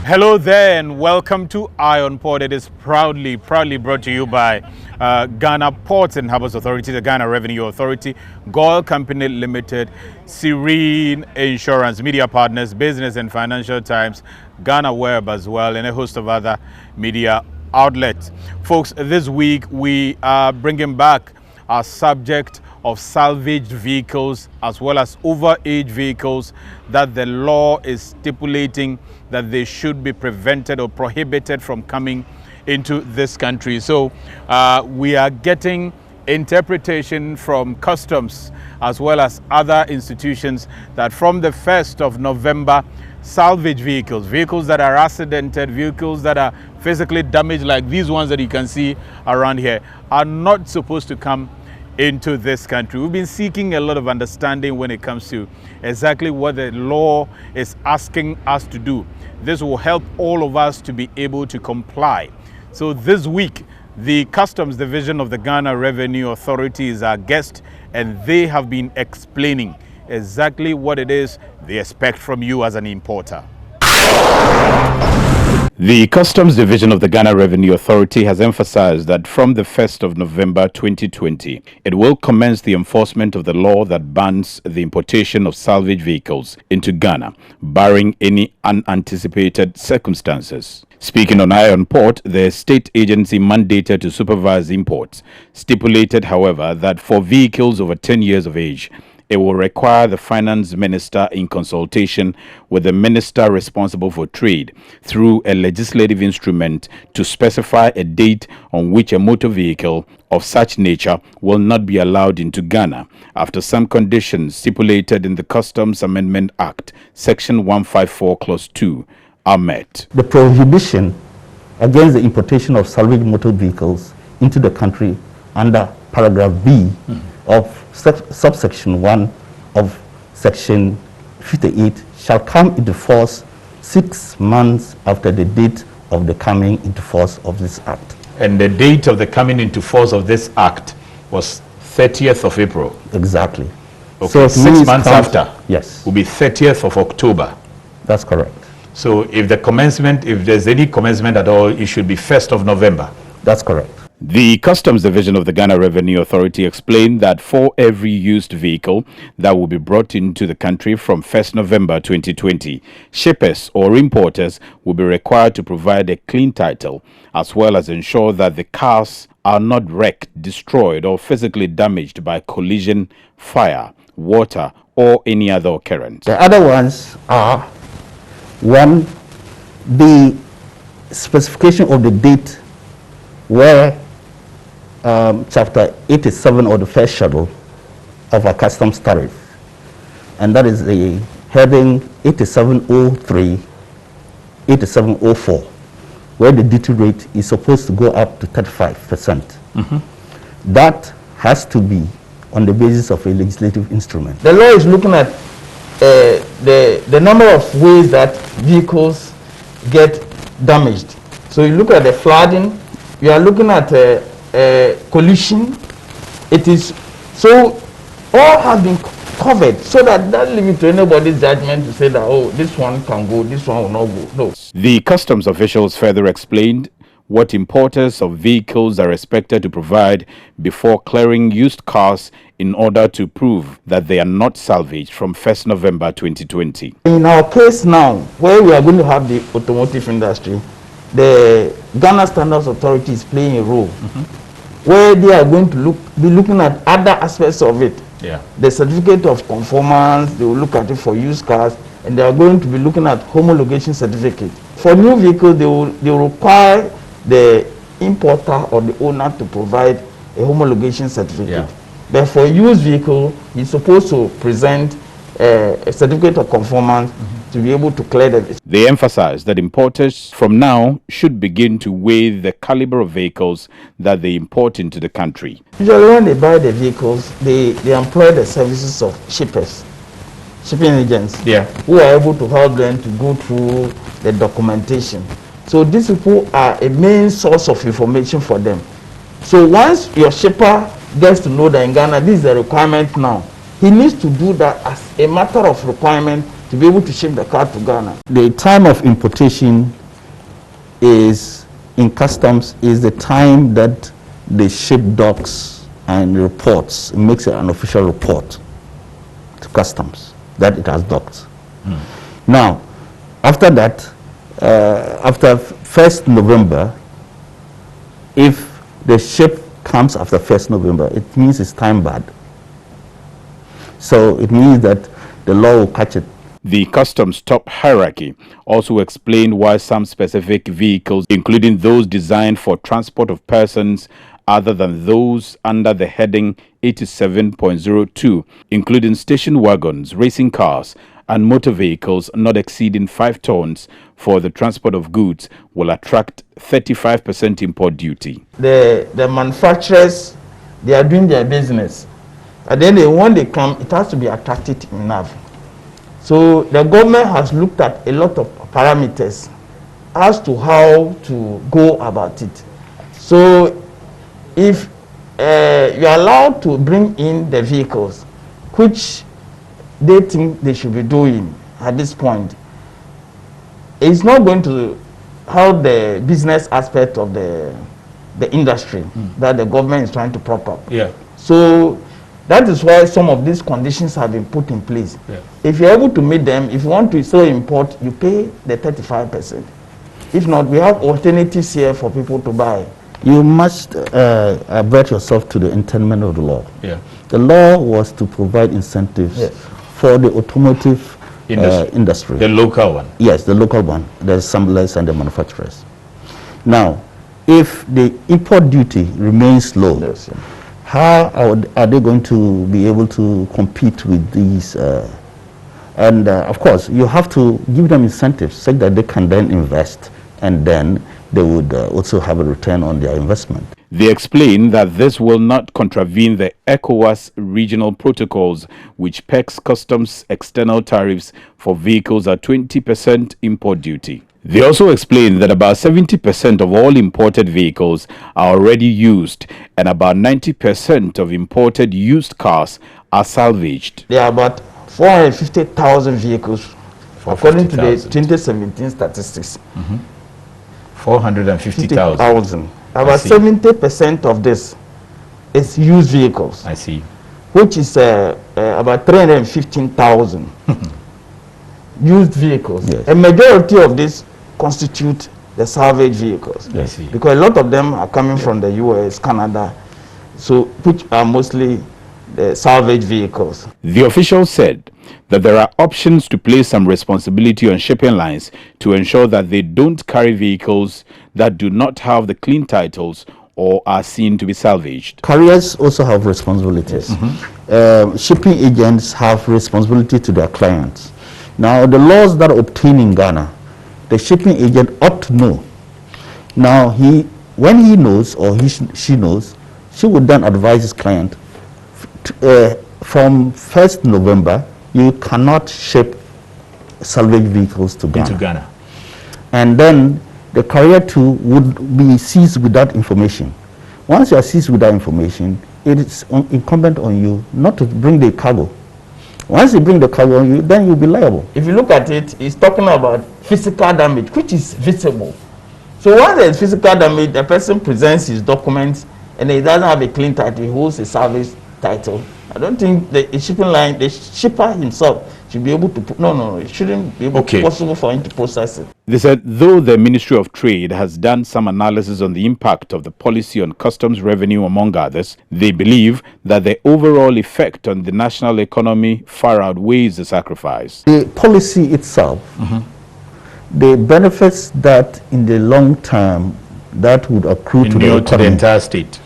Hello there and welcome to IMPORTATION. It is proudly brought to you by Ghana Ports and Harbours Authority, the Ghana Revenue Authority, Goil Company Limited, Serene Insurance, Media Partners, Business and Financial Times, Ghana Web as well, and a host of other media outlets. Folks, this week we are bringing back our subject of salvaged vehicles as well as overaged vehicles that the law is stipulating that they should be prevented or prohibited from coming into this country. So we are getting interpretation from customs as well as other institutions that from the 1st of November, salvage vehicles that are accidented, vehicles that are physically damaged like these ones that you can see around here, are not supposed to come into this country. We've been seeking a lot of understanding when it comes to exactly what the law is asking us to do. This will help all of us to be able to comply. So this week, the Customs Division of the Ghana Revenue Authority is our guest, and they have been explaining exactly what it is they expect from you as an importer. The Customs Division of the Ghana Revenue Authority has emphasized that from the 1st of November 2020, it will commence the enforcement of the law that bans the importation of salvage vehicles into Ghana, barring any unanticipated circumstances. Speaking on Iron Port, the state agency mandated to supervise imports stipulated, however, that for vehicles over 10 years of age, it will require the finance minister in consultation with the minister responsible for trade through a legislative instrument to specify a date on which a motor vehicle of such nature will not be allowed into Ghana after some conditions stipulated in the Customs Amendment Act, Section 154, Clause 2, are met. The prohibition against the importation of salvage motor vehicles into the country under paragraph B of subsection 1 of section 58 shall come into force 6 months after the date of the coming into force of this act. And the date of the coming into force of this act was 30th of April. Exactly. Okay, so 6 months after, yes, will be 30th of October. That's correct. So if there's any commencement at all, it should be 1st of November. That's correct. The Customs Division of the Ghana Revenue Authority explained that for every used vehicle that will be brought into the country from 1st November 2020, shippers or importers will be required to provide a clean title as well as ensure that the cars are not wrecked, destroyed or physically damaged by collision, fire, water or any other occurrence. The other ones are, one, the specification of the date where Chapter 87 of the first schedule of our customs tariff, and that is the heading 8703, 8704, where the duty rate is supposed to go up to 35%. That has to be on the basis of a legislative instrument. The law is looking at the number of ways that vehicles get damaged. So you look at the flooding, you are looking at collision. It is so all have been covered, so that leave it to anybody's judgment to say that, oh, this one can go, this one will not go. No. The customs officials further explained what importers of vehicles are expected to provide before clearing used cars in order to prove that they are not salvaged from 1st November 2020. In our case now, where we are going to have the automotive industry, the Ghana Standards Authority is playing a role where they are going to be looking at other aspects of it. Yeah. The certificate of conformance, they will look at it for used cars, and they are going to be looking at homologation certificate. For new vehicles, they will require the importer or the owner to provide a homologation certificate. Yeah. But for used vehicle, he's supposed to present a certificate of conformance to be able to clear them. They emphasize that importers from now should begin to weigh the caliber of vehicles that they import into the country. Usually when they buy the vehicles, they employ the services of shippers, shipping agents, who are able to help them to go through the documentation. So these people are a main source of information for them. So once your shipper gets to know that in Ghana, this is the requirement now, he needs to do that as a matter of requirement to be able to ship the car to Ghana. The time of importation is in customs is the time that the ship docks and reports, it makes it an official report to customs that it has docked. Now, after that, after 1st November, if the ship comes after 1st November, it means it's time barred. So it means that the law will catch it. The customs top hierarchy also explained why some specific vehicles, including those designed for transport of persons other than those under the heading 87.02, including station wagons, racing cars, and motor vehicles not exceeding 5 tons for the transport of goods, will attract 35% import duty. The manufacturers, they are doing their business. And then when they come, it has to be attractive enough. So the government has looked at a lot of parameters as to how to go about it. So if you are allowed to bring in the vehicles, which they think they should be doing at this point, it's not going to help the business aspect of the industry that the government is trying to prop up. Yeah. So that is why some of these conditions have been put in place. Yeah. If you're able to meet them, if you want to still import, you pay the 35%. If not, we have alternatives here for people to buy. You must avert yourself to the intendment of the law. Yeah. The law was to provide incentives for the automotive industry. The local one. Yes, the local one, the assemblers and the manufacturers. Now, if the import duty remains low, how are they going to be able to compete with these? Of course, you have to give them incentives so that they can then invest, and then they would also have a return on their investment. They explain that this will not contravene the ECOWAS regional protocols, which pegs customs external tariffs for vehicles at 20% import duty. They also explain that about 70% of all imported vehicles are already used, and about 90% of imported used cars are salvaged. There are about 450,000 vehicles, according to the 2017 statistics. 450,000. About 70% of this is used vehicles. I see. Which is about 315,000 used vehicles. Yes. A majority of this constitute the salvage vehicles. I see. Because a lot of them are coming from the US, Canada, so which are mostly the salvage vehicles. The official said that there are options to place some responsibility on shipping lines to ensure that they don't carry vehicles that do not have the clean titles or are seen to be salvaged. Carriers also have responsibilities. Shipping agents have responsibility to their clients. Now, the laws that are obtained in Ghana, the shipping agent ought to know. Now, when he knows or she knows, she would then advise his client, from 1st November, you cannot ship salvage vehicles to Ghana. Into Ghana. And then the carrier too would be seized with that information. Once you are seized with that information, it is incumbent on you not to bring the cargo. Once you bring the cargo on you, then you'll be liable. If you look at it, it's talking about physical damage, which is visible. So once there is physical damage, the person presents his documents and he doesn't have a clean title, he holds a salvage title. I don't think the shipping line, the shipper himself should be able to it shouldn't be possible for him to process it. They said though the Ministry of Trade has done some analysis on the impact of the policy on customs revenue among others, they believe that the overall effect on the national economy far outweighs the sacrifice. The policy itself, the benefits that in the long term that would accrue to the entire state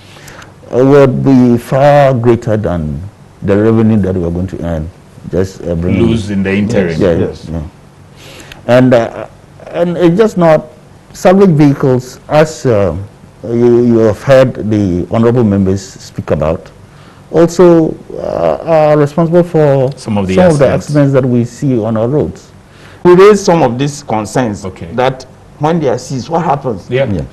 would be far greater than the revenue that we are going to earn. Just lose in the interim. Yes. And it's just not salvage vehicles, as you have heard the honorable members speak about, also are responsible for some of the accidents that we see on our roads. We raise some of these concerns that when they are seized, what happens? Yeah.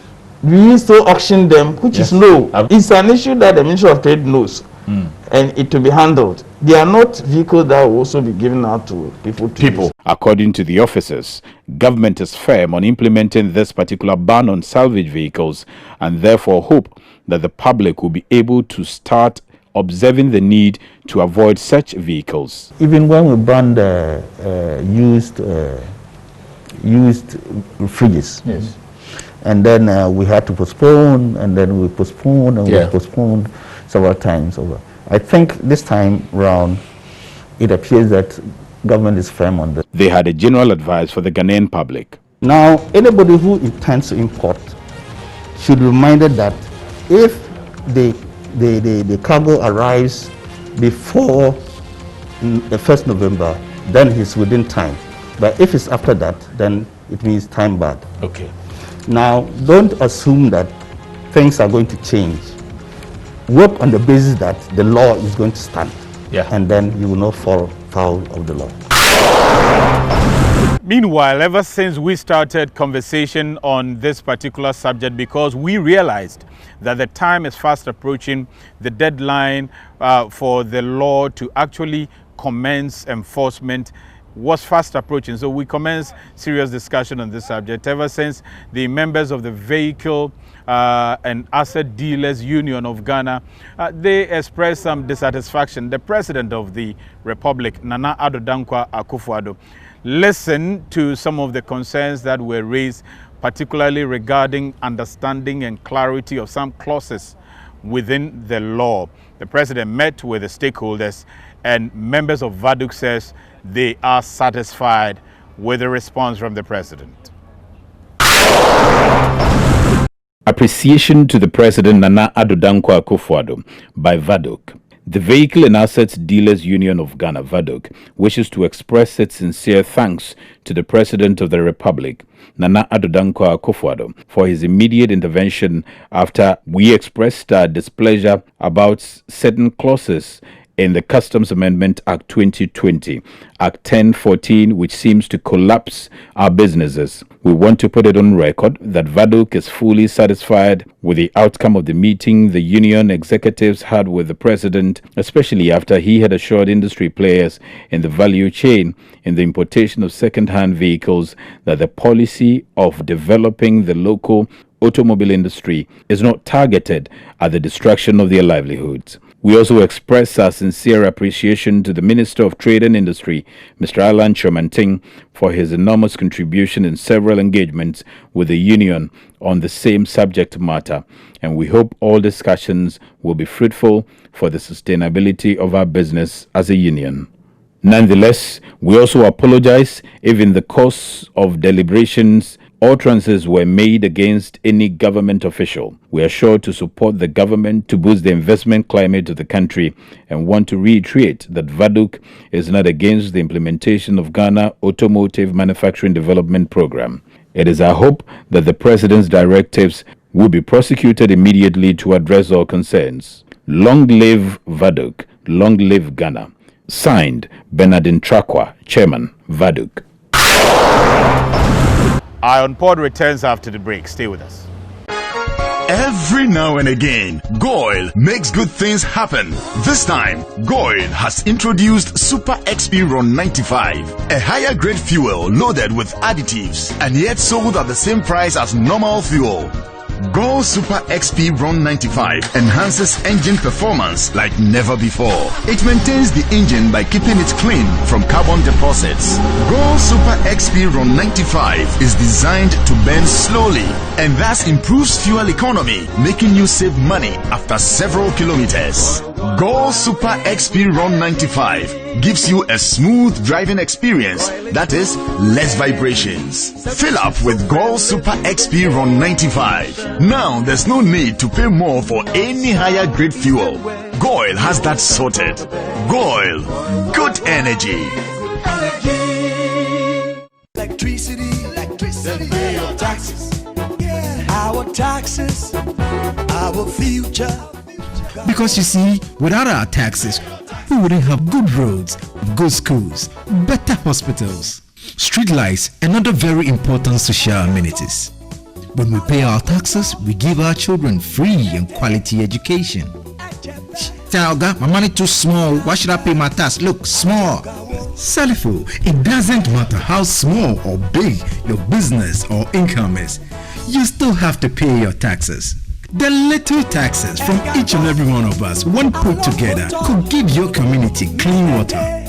We still auction them, which is low. It's an issue that the Ministry of Trade knows. and it will be handled. They are not vehicles that will also be given out to people to use. According to the officers, government is firm on implementing this particular ban on salvage vehicles and therefore hope that the public will be able to start observing the need to avoid such vehicles. Even when we banned used fridges, Yes. and then we had to postpone, and then we postponed, and we postponed several times over. I think this time round, it appears that government is firm on this. They had a general advice for the Ghanaian public. Now, anybody who intends to import should be reminded that if the cargo arrives before the 1st November, then he's within time. But if it's after that, then it means time bad. Okay. Now, don't assume that things are going to change. Work on the basis that the law is going to stand. Yeah. And then you will not fall foul of the law. Meanwhile, ever since we started conversation on this particular subject, because we realized that the time is fast approaching, the deadline for the law to actually commence enforcement was fast approaching. So we commenced serious discussion on this subject ever since the members of the Vehicle and Asset Dealers Union of Ghana, they expressed some dissatisfaction. The President of the Republic, Nana Addo Dankwa Akufo-Addo, listened to some of the concerns that were raised, particularly regarding understanding and clarity of some clauses within the law. The President met with the stakeholders, and members of VADUK says they are satisfied with the response from the President. Appreciation to the President Nana Addo Dankwa Akufo-Addo by VADUK. The Vehicle and Assets Dealers Union of Ghana, VADUK, wishes to express its sincere thanks to the President of the Republic, Nana Addo Dankwa Akufo-Addo, for his immediate intervention after we expressed our displeasure about certain clauses in the Customs Amendment Act 2020, Act 1014, which seems to collapse our businesses. We want to put it on record that VADUK is fully satisfied with the outcome of the meeting the union executives had with the President, especially after he had assured industry players in the value chain in the importation of second-hand vehicles that the policy of developing the local automobile industry is not targeted at the destruction of their livelihoods. We also express our sincere appreciation to the Minister of Trade and Industry, Mr. Alan Chomanting, for his enormous contribution in several engagements with the union on the same subject matter, and we hope all discussions will be fruitful for the sustainability of our business as a union. Nonetheless, we also apologize if in the course of deliberations utterances were made against any government official. We are sure to support the government to boost the investment climate of the country and want to reiterate that VADUK is not against the implementation of Ghana Automotive Manufacturing Development Program. It is our hope that the President's directives will be prosecuted immediately to address all concerns. Long live VADUK, long live Ghana. Signed, Bernardine Trakwa, Chairman, VADUK. Iron Pod returns after the break. Stay with us. Every now and again, Goil makes good things happen. This time, Goil has introduced Super XP Ron 95, a higher grade fuel loaded with additives and yet sold at the same price as normal fuel. Goil Super XP Ron 95 enhances engine performance like never before. It maintains the engine by keeping it clean from carbon deposits. Goil Super XP Ron 95 is designed to burn slowly and thus improves fuel economy, making you save money after several kilometers. Goil Super XP Ron 95 gives you a smooth driving experience, that is, less vibrations. Fill up with Goil Super XP Ron 95. Now there's no need to pay more for any higher grade fuel. Goil has that sorted. Goil, good energy. Electricity, pay your taxes. Our taxes, our future. Because you see, without our taxes, we wouldn't have good roads, good schools, better hospitals, street lights, and other very important social amenities. When we pay our taxes, we give our children free and quality education. my money too small. Why should I pay my tax? Look, small. Salifo, it doesn't matter how small or big your business or income is. You still have to pay your taxes. The little taxes from each and every one of us, when put together, could give your community clean water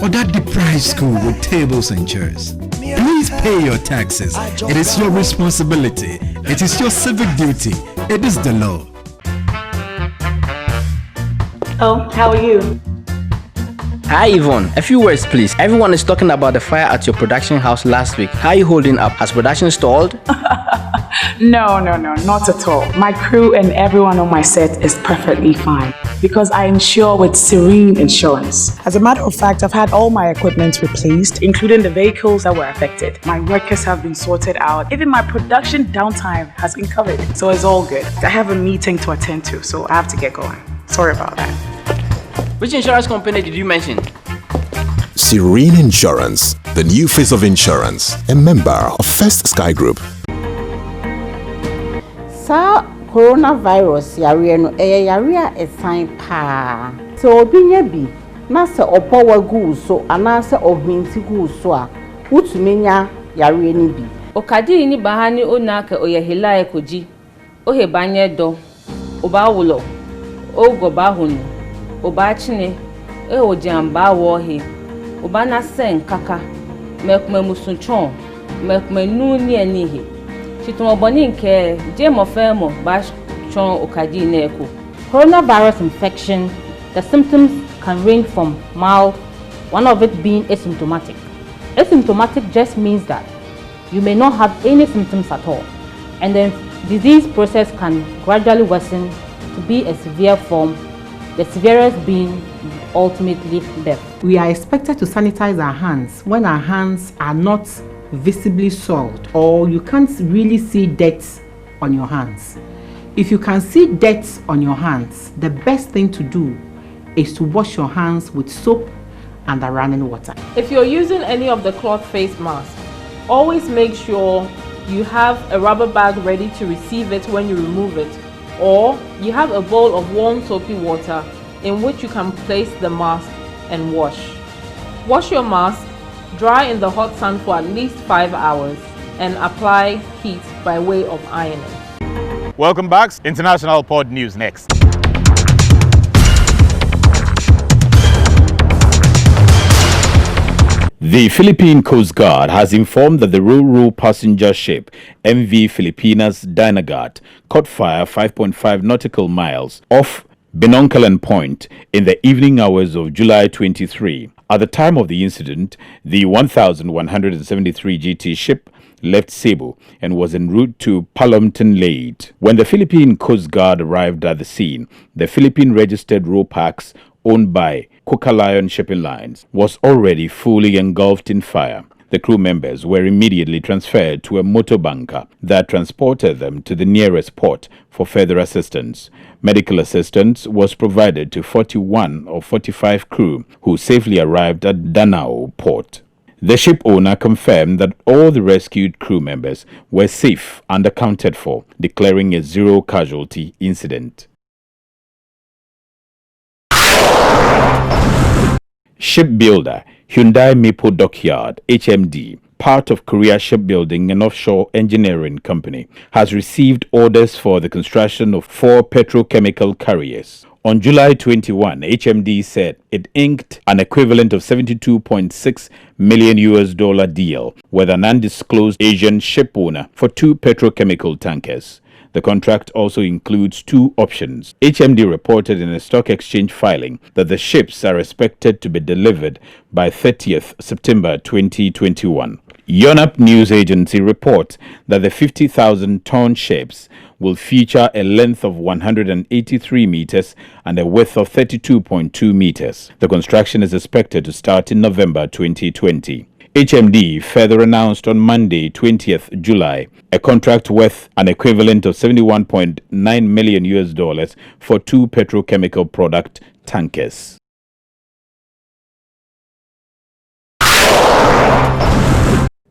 or that deprived school with tables and chairs. Please pay your taxes. It is your responsibility. It is your civic duty. It is the law. Oh, how are you? Hi Yvonne, a few words please. Everyone is talking about the fire at your production house last week. How are you holding up? Has production stalled? No, not at all. My crew and everyone on my set is perfectly fine because I insure with Serene Insurance. As a matter of fact, I've had all my equipment replaced, including the vehicles that were affected. My workers have been sorted out. Even my production downtime has been covered. So it's all good. I have a meeting to attend to, so I have to get going. Sorry about that. Which insurance company did you mention? Serene Insurance, the new face of insurance, a member of First Sky Group. Sa coronavirus yare no yare a sign pa. So obinya bi na se opo wagu so ana se obinti gu so a utumenya yare ni bi. Okadi ni bahani onaka oyehila ekoji. Ohe banye do. Oba wulo. Ogoba hunu. Oba chine. Ojamba wohe. Oba na sen kaka. Mekme musunchon. Mekme nuni enihe. Coronavirus infection, the symptoms can range from mild, one of it being asymptomatic. Asymptomatic just means that you may not have any symptoms at all, and the disease process can gradually worsen to be a severe form, the severest being ultimately death. We are expected to sanitize our hands when our hands are not visibly soiled or you can't really see dirt on your hands. If you can see dirt on your hands, the best thing to do is to wash your hands with soap and the running water. If you're using any of the cloth face masks, always make sure you have a rubber bag ready to receive it when you remove it, or you have a bowl of warm soapy water in which you can place the mask and wash. Wash your mask, dry in the hot sun for at least 5 hours, and apply heat by way of ironing. Welcome back. International Pod News next. The Philippine Coast Guard has informed that the Ruru passenger ship MV Filipinas Dinagat caught fire 5.5 nautical miles off Binongkalan Point in the evening hours of July 23. At the time of the incident, the 1173 GT ship left Cebu and was en route to Palomton Lade. When the Philippine Coast Guard arrived at the scene, the Philippine-registered RoPax owned by Coca Lion Shipping Lines was already fully engulfed in fire. The crew members were immediately transferred to a motor bunker that transported them to the nearest port for further assistance. Medical assistance was provided to 41 of 45 crew who safely arrived at Danao port. The ship owner confirmed that all the rescued crew members were safe and accounted for, declaring a zero casualty incident. Shipbuilder Hyundai Mipo Dockyard HMD, part of Korea Shipbuilding and Offshore Engineering Company, has received orders for the construction of 4 petrochemical carriers. On July 21, HMD said it inked an equivalent of $72.6 million deal with an undisclosed Asian ship owner for 2 petrochemical tankers. The contract also includes 2 options. HMD reported in a stock exchange filing that the ships are expected to be delivered by 30th September 2021. Yonhap News Agency reports that the 50,000-ton ships will feature a length of 183 meters and a width of 32.2 meters. The construction is expected to start in November 2020. HMD further announced on Monday, 20th July, a contract worth an equivalent of $71.9 million for 2 petrochemical product tankers.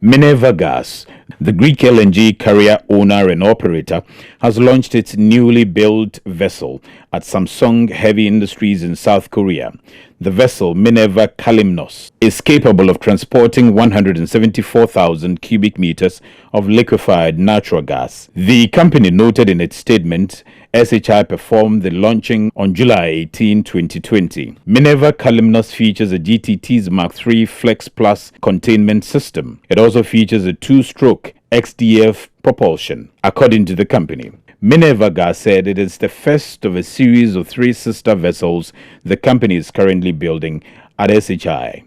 Minerva Gas, the Greek LNG carrier owner and operator, has launched its newly built vessel at Samsung Heavy Industries in South Korea. The vessel Minerva Kalymnos is capable of transporting 174,000 cubic meters of liquefied natural gas. The company noted in its statement, SHI performed the launching on July 18, 2020. Minerva Kalymnos features a GTT's Mark III Flex Plus containment system. It also features a two-stroke XDF propulsion, according to the company. Minerva Gas said it is the first of a series of 3 sister vessels the company is currently building at SHI.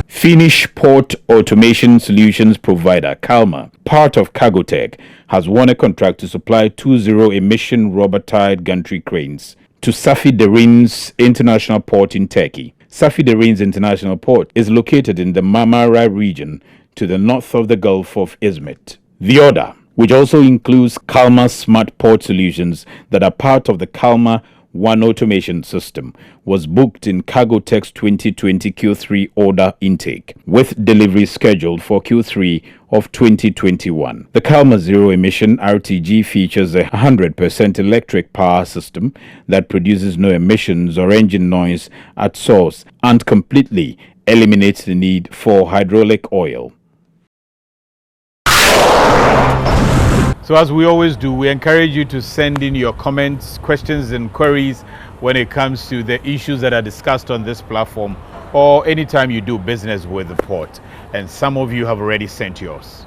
Finnish port automation solutions provider Kalmar, part of Cargotec, has won a contract to supply 2 zero-emission rubber-tired gantry cranes to Safi Derin's International Port in Turkey. Safi Derin's International Port is located in the Marmara region to the north of the Gulf of Izmit. The order, which also includes Kalmar Smart Port Solutions that are part of the Kalmar One Automation System, was booked in Cargotec's 2020 Q3 order intake, with delivery scheduled for Q3 of 2021. The Kalmar Zero Emission RTG features a 100% electric power system that produces no emissions or engine noise at source and completely eliminates the need for hydraulic oil. So as we always do, we encourage you to send in your comments, questions and queries when it comes to the issues that are discussed on this platform or anytime you do business with the port. And some of you have already sent yours.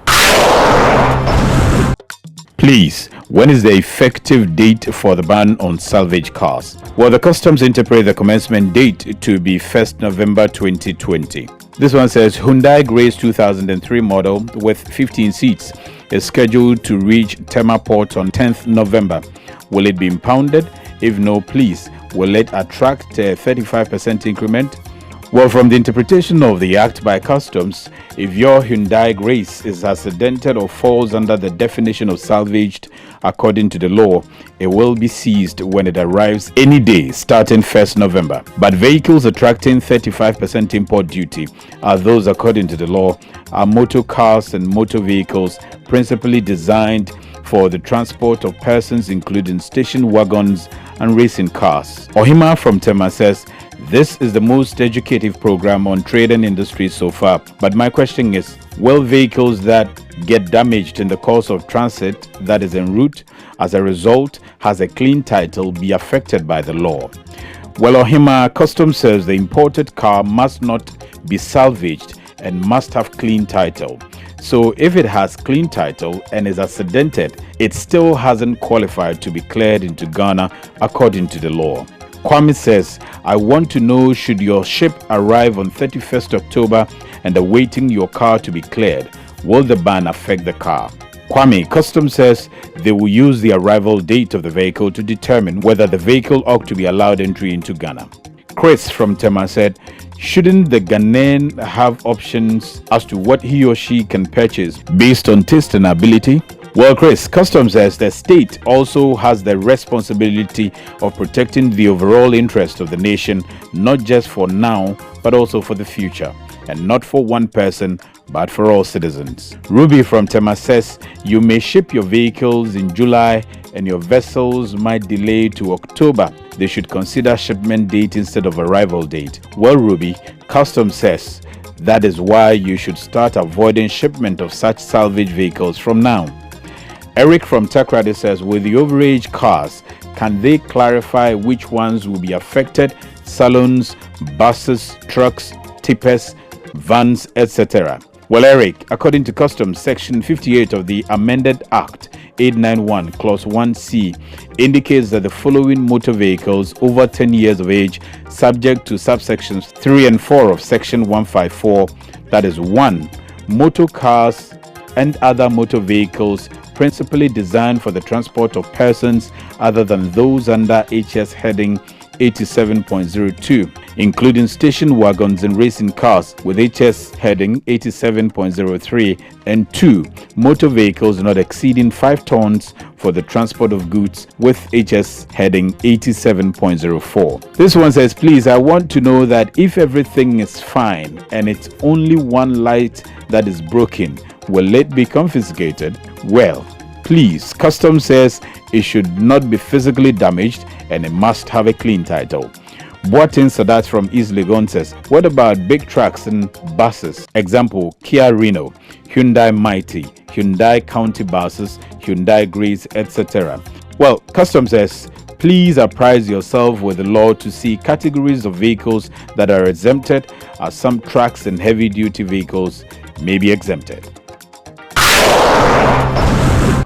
Please, when is the effective date for the ban on salvage cars? Well, the customs interpret the commencement date to be 1st November 2020. This one says Hyundai Grace 2003 model with 15 seats is scheduled to reach Tema Port on 10th November. Will it be impounded? If no, please, will it attract a 35% increment? Well, from the interpretation of the Act by Customs, if your Hyundai Grace is accidented or falls under the definition of salvaged according to the law, it will be seized when it arrives any day starting 1st November. But vehicles attracting 35% import duty are those, according to the law, are motor cars and motor vehicles principally designed for the transport of persons, including station wagons and racing cars. Ohima from Tema says, this is the most educative program on trade and industry so far. But my question is, will vehicles that get damaged in the course of transit that is en route as a result has a clean title be affected by the law? Well, Ohima, Customs says the imported car must not be salvaged and must have clean title. So if it has clean title and is accidented, it still hasn't qualified to be cleared into Ghana according to the law. Kwame says, I want to know, should your ship arrive on 31st October and awaiting your car to be cleared, will the ban affect the car? Kwame, Customs says they will use the arrival date of the vehicle to determine whether the vehicle ought to be allowed entry into Ghana. Chris from Tema said, shouldn't the Ghanaian have options as to what he or she can purchase based on taste and ability? Well, Chris, Customs says the state also has the responsibility of protecting the overall interest of the nation, not just for now, but also for the future, and not for one person, but for all citizens. Ruby from Tema says you may ship your vehicles in July and your vessels might delay to October. They should consider shipment date instead of arrival date. Well, Ruby, Customs says that is why you should start avoiding shipment of such salvage vehicles from now. Eric from Takrady says, with the overage cars, can they clarify which ones will be affected? Salons, buses, trucks, tippers, vans, etc. Well, Eric, according to Customs, Section 58 of the Amended Act 891, Clause 1C, indicates that the following motor vehicles over 10 years of age, subject to subsections 3 and 4 of Section 154, that is 1, motor cars and other motor vehicles principally designed for the transport of persons other than those under HS heading 87.02, including station wagons and racing cars with HS heading 87.03, and 2, motor vehicles not exceeding 5 tons for the transport of goods with HS heading 87.04. This one says, please, I want to know that if everything is fine and it's only one light that is broken, will it be confiscated? Well, Please, Customs says it should not be physically damaged and it must have a clean title. Boatin Sadat from East Legon says, what about big trucks and buses? Example, Kia Reno, Hyundai Mighty, Hyundai County buses, Hyundai Grace, etc. Well, Customs says, please apprise yourself with the law to see categories of vehicles that are exempted, as some trucks and heavy-duty vehicles may be exempted.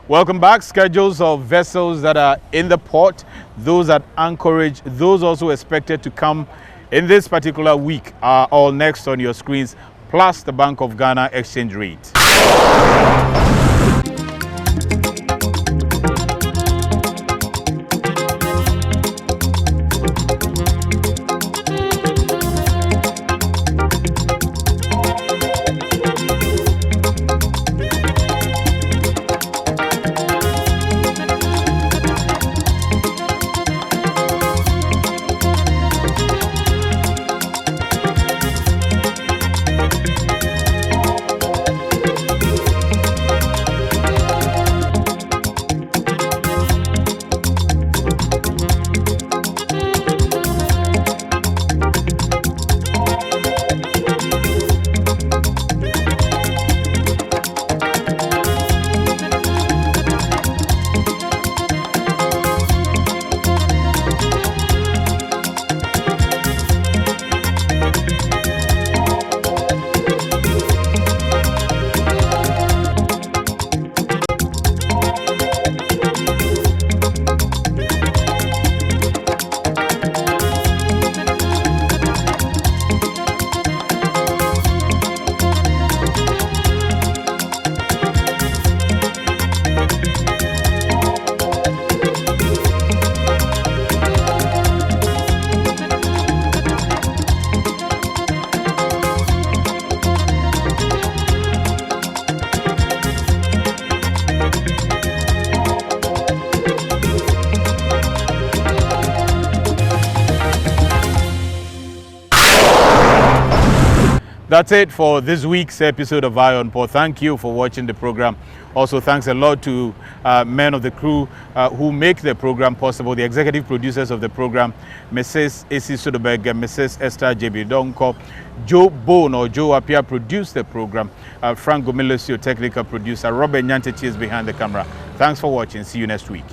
Welcome back. Schedules of vessels that are in the port, those at anchorage, those also expected to come in this particular week are all next on your screens, plus the Bank of Ghana exchange rate. That's it for this week's episode of Eye on Port. Thank you for watching the program. Also, thanks a lot to men of the crew who make the program possible, the executive producers of the program, Mrs. Esi Soderberg and Mrs. Esther J.B. Donko. Joe Bone or Joe Apia produced the program. Frank Gomilosio, technical producer. Robert Nyantechi is behind the camera. Thanks for watching. See you next week.